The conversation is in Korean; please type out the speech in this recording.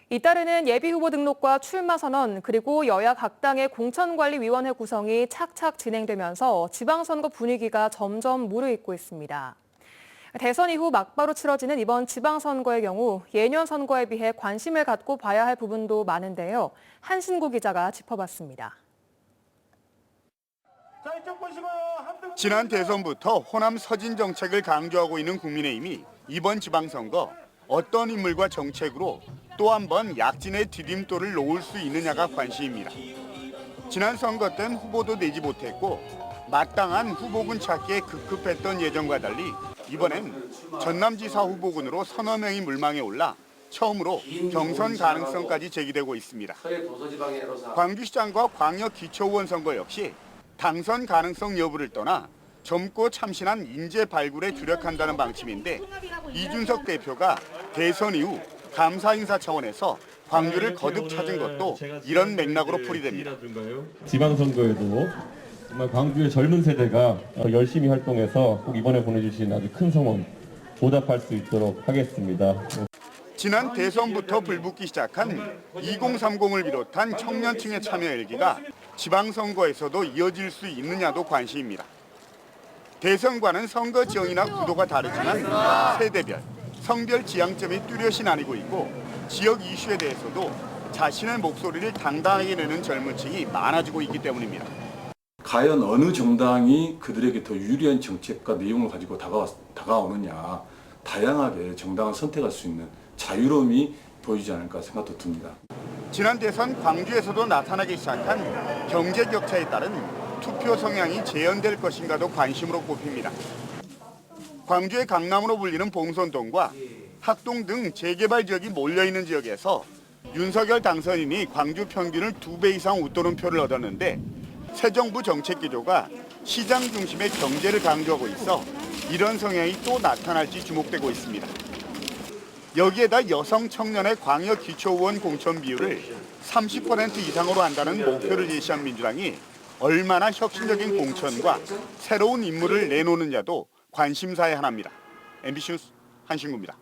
잇따르는 예비후보 등록과 출마 선언, 그리고 여야 각 당의 공천관리위원회 구성이 착착 진행되면서 지방선거 분위기가 점점 무르익고 있습니다. 대선 이후 막바로 치러지는 이번 지방선거의 경우 예년 선거에 비해 관심을 갖고 봐야 할 부분도 많은데요. 한신구 기자가 짚어봤습니다. 지난 대선부터 호남 서진 정책을 강조하고 있는 국민의힘이 이번 지방선거 어떤 인물과 정책으로 또 한 번 약진의 디딤돌을 놓을 수 있느냐가 관심입니다. 지난 선거 땐 후보도 내지 못했고 마땅한 후보군 찾기에 급급했던 예전과 달리 이번엔 전남지사 후보군으로 서너 명이 물망에 올라 처음으로 경선 가능성까지 제기되고 있습니다. 광주시장과 광역기초의원 선거 역시 당선 가능성 여부를 떠나 젊고 참신한 인재 발굴에 주력한다는 방침인데 이준석 대표가 대선 이후 감사 인사 차원에서 광주를 거듭 찾은 것도 이런 맥락으로 풀이됩니다. 지방선거에도 정말 광주의 젊은 세대가 열심히 활동해서 꼭 이번에 보내주신 아주 큰 성원 보답할 수 있도록 하겠습니다. 지난 대선부터 불붙기 시작한 2030을 비롯한 청년층의 참여 열기가 지방선거에서도 이어질 수 있느냐도 관심입니다. 대선과는 선거 지형이나 구도가 다르지만 세대별, 성별 지향점이 뚜렷이 나뉘고 있고 지역 이슈에 대해서도 자신의 목소리를 당당하게 내는 젊은 층이 많아지고 있기 때문입니다. 과연 어느 정당이 그들에게 더 유리한 정책과 내용을 가지고 다가오느냐, 다양하게 정당을 선택할 수 있는 자유로움이 보이지 않을까 생각도 듭니다. 지난 대선 광주에서도 나타나기 시작한 경제 격차에 따른 투표 성향이 재현될 것인가도 관심으로 꼽힙니다. 광주의 강남으로 불리는 봉선동과 학동 등 재개발 지역이 몰려있는 지역에서 윤석열 당선인이 광주 평균을 2배 이상 웃도는 표를 얻었는데 새 정부 정책 기조가 시장 중심의 경제를 강조하고 있어 이런 성향이 또 나타날지 주목되고 있습니다. 여기에다 여성 청년의 광역 기초의원 공천 비율을 30% 이상으로 한다는 목표를 제시한 민주당이 얼마나 혁신적인 공천과 새로운 인물을 내놓느냐도 관심사의 하나입니다. MBC 뉴스 한신구입니다.